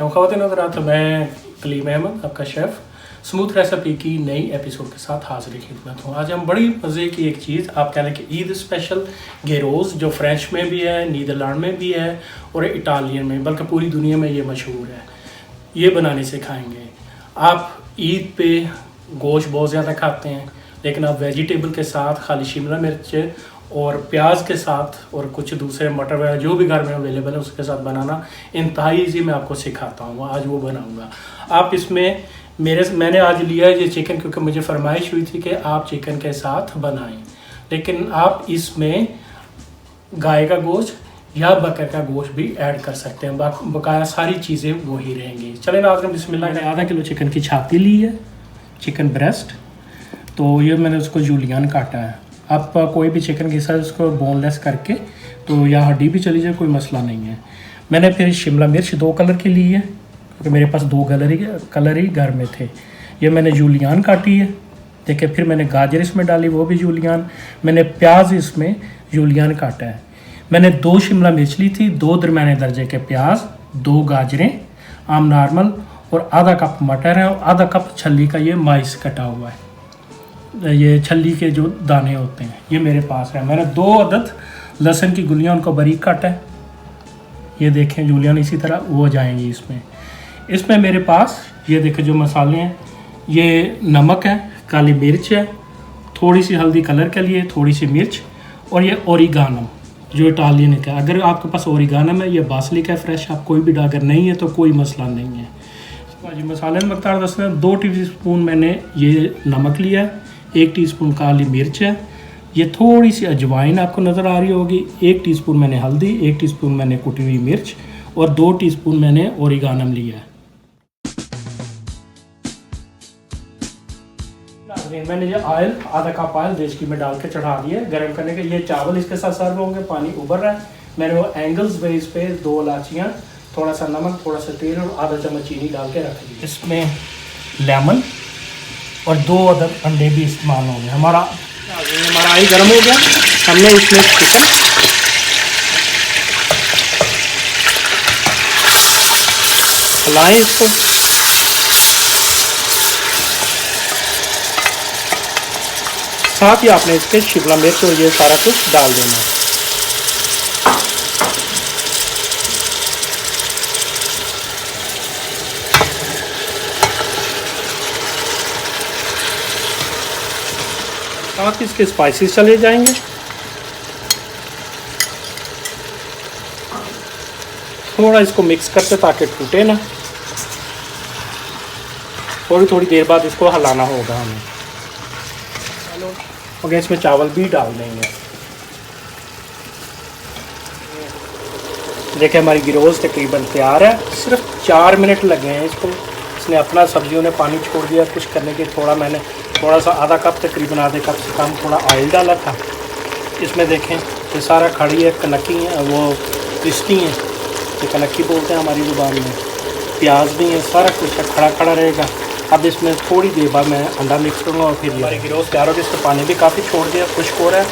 वालेकुम ख़वातीन हज़रात, मैं कलीम अहमद आपका शेफ़ स्मूथ रेसिपी की नई एपिसोड के साथ हाज़िर खिदमत हूँ। आज हम बड़ी मज़े की एक चीज़ आप कह लें कि ईद स्पेशल गेरोज़ जो फ्रेंच में भी है, नीदरलैंड में भी है और इटालियन में, बल्कि पूरी दुनिया में ये मशहूर है, ये बनाने सिखाएंगे। आप ईद पे गोश्त बहुत ज़्यादा खाते हैं, लेकिन आप वेजिटेबल के साथ खाली शिमला मिर्च और प्याज के साथ और कुछ दूसरे मटर वगैरह जो भी घर में अवेलेबल है उसके साथ बनाना इंतहाई ईजी मैं आपको सिखाता हूँ। आज वो बनाऊँगा। आप इसमें मैंने आज लिया है ये चिकन, क्योंकि मुझे फरमाइश हुई थी कि आप चिकन के साथ बनाएं, लेकिन आप इसमें गाय का गोश्त या बकरे का गोश्त भी ऐड कर सकते हैं। बकाया सारी चीज़ें वही रहेंगी। चलें नाज़रीन, बिस्मिल्लाह। मैंने आधा किलो चिकन की छाती ली है, चिकन ब्रेस्ट, तो ये मैंने उसको जूलियन काटा है। आप कोई भी चिकन के साथ उसको बोनलेस करके तो या हड्डी भी चली जाए, कोई मसला नहीं है। मैंने फिर शिमला मिर्च 2 कलर की ली है, क्योंकि मेरे पास 2 कलर ही घर में थे। ये मैंने जूलियन काटी है, देखिए। फिर मैंने गाजर इसमें डाली, वो भी जूलियन। मैंने प्याज इसमें जूलियन काटा है। मैंने 2 शिमला मिर्च ली थी, 2 दरमियाने दर्जे के प्याज, 2 गाजरें आम नॉर्मल, और आधा कप मटर है और आधा कप छल्ली का ये माइस कटा हुआ है। ये छल्ली के जो दाने होते हैं ये मेरे पास है। मैंने 2 अदद लहसुन की गुलियाँ उनको बारीक काटा है। ये देखें जूलियन इसी तरह वो जाएंगी इसमें मेरे पास ये देखें जो मसाले हैं, ये नमक है, काली मिर्च है, थोड़ी सी हल्दी कलर के लिए, थोड़ी सी मिर्च, और ये ओरिगानम जो इटालियन है। अगर आपके पास ओरिगानम है, ये बासलिक है फ्रेश, आप कोई भी डागर नहीं है तो कोई मसला नहीं है। जी मसाले में मकदार दस में 2 टीस्पून मैंने ये नमक लिया है, 1 टीस्पून काली मिर्च है, ये थोड़ी सी अजवाइन आपको नज़र आ रही होगी, 1 टीस्पून मैंने हल्दी, 1 टीस्पून मैंने कुटी हुई मिर्च और 2 टीस्पून मैंने ओरिगानम लिया है। मैंने ये ऑयल आधा कप ऑयल देसी में डाल के चढ़ा दिया है गर्म करने के। ये चावल इसके साथ सर्व होंगे, पानी उबर रहा है। मैंने वो एंगल्स बेस पे 2 इलाचियाँ, थोड़ा सा नमक, थोड़ा सा तेल और आधा चम्मच चीनी डाल के रख दी। इसमें लेमन और 2 अदद अंडे भी इस्तेमाल होंगे। हमारा ऑयल गर्म हो गया, हमने इसमें चिकन हिलाएं इसको। साथ ही आपने इसके शिमला मिर्च और ये सारा कुछ डाल देना है। साथ ही इसके स्पाइसेस चले जाएंगे। थोड़ा इसको मिक्स करते ताकि टूटे ना। थोड़ी देर बाद इसको हिलाना होगा हमें। और इसमें चावल भी डाल देंगे। देखिए हमारी गिरोज़ तकरीबन तैयार है। सिर्फ 4 मिनट लगे हैं इसको। इसने अपना सब्जियों ने पानी छोड़ दिया कुछ करने के। मैंने थोड़ा सा आधा कप, तकरीबन आधे कप से कम थोड़ा ऑयल डाला था इसमें। देखें ये सारा खड़ी है, कनकी है, वो क्रिस्पी है, ये कनकी बोलते हैं हमारी ज़ुबान में। प्याज भी है, सारा कुछ है, खड़ा रहेगा। अब इसमें थोड़ी देर बाद मैं अंडा मिक्स करूँगा और फिर हमारी गिरोज़ तैयार होगी। इसका पानी भी काफ़ी छोड़ दिया, खुश्क हो रहा है।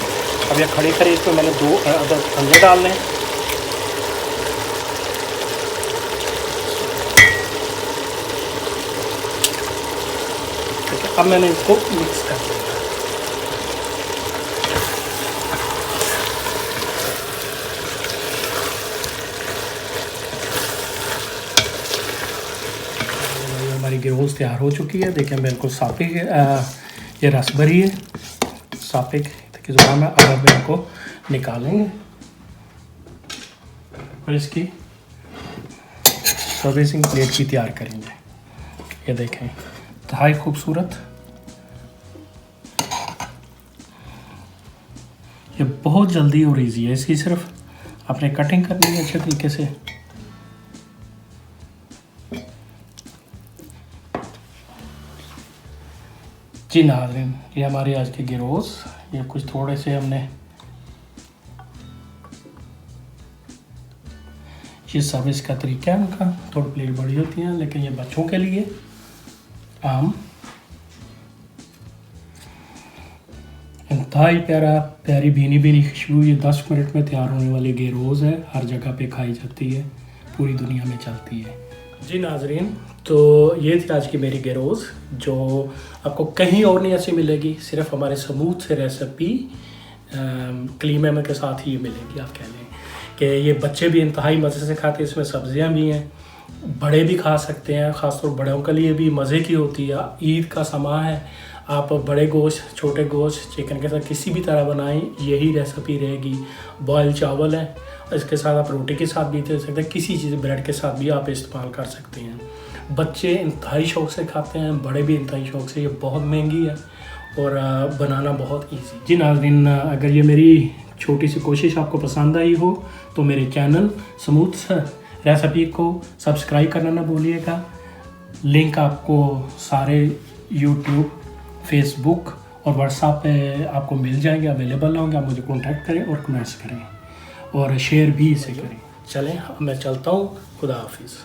अब ये खड़ी इसमें मैंने 2 अदद अंडे डालने हैं। अब मैंने इसको मिक्स कर दिया। हमारी गिरोज़ तैयार हो चुकी है। देखें बिल्कुल सापिक ये रस भरी है, सापिक की ज़ुबान में। अब हम इनको निकालेंगे और इसकी सर्विसिंग प्लेट की तैयार करेंगे। ये देखें इंतहाई खूबसूरत, ये बहुत जल्दी और इजी है। इसकी सिर्फ आपने कटिंग करनी है अच्छे तरीके से। जी नाज़रीन, ये हमारे आज के गिरोज़, ये कुछ थोड़े से हमने ये सर्विस का तरीका है उनका। थोड़ी प्लेट बड़ी होती है, लेकिन ये बच्चों के लिए आम इंतहाई प्यारी भीनी भीनी खुशबू। ये 10 मिनट में तैयार होने वाली गिरोज़ है, हर जगह पे खाई जाती है, पूरी दुनिया में चलती है। जी नाजरीन, तो ये थी आज की मेरी गेरोज़ जो आपको कहीं और नहीं ऐसी मिलेगी, सिर्फ हमारे स्मूथ से रेसिपी क्लीम मेमन के साथ ही ये मिलेगी। आप कह लें कि ये बच्चे भी इंतहाई मज़े से खाते हैं, इसमें सब्जियां भी हैं, बड़े भी खा सकते हैं, ख़ासतौर बड़ों के लिए भी मज़े की होती है। ईद का समा है, आप बड़े गोश्त, छोटे गोश्त, चिकन के साथ किसी भी तरह बनाएं, यही रेसिपी रहेगी। बॉयल चावल है, इसके साथ आप रोटी के साथ भी दे सकते हैं, किसी चीज़ ब्रेड के साथ भी आप इस्तेमाल कर सकते हैं। बच्चे इंतहाई शौक़ से खाते हैं, बड़े भी इंतहाई शौक़ से। ये बहुत महंगी है और बनाना बहुत ईजी। जी नाज़रीन, अगर ये मेरी छोटी सी कोशिश आपको पसंद आई हो तो मेरे चैनल स्मूथ रेसिपी को सब्सक्राइब करना ना भूलिएगा। लिंक आपको सारे यूट्यूब, फेसबुक और व्हाट्सएप पे आपको मिल जाएंगे, अवेलेबल होंगे। आप मुझे कॉन्टैक्ट करें और कमेंट्स करें और शेयर भी इसे करें। चलें, मैं चलता हूँ। खुदा हाफिज़।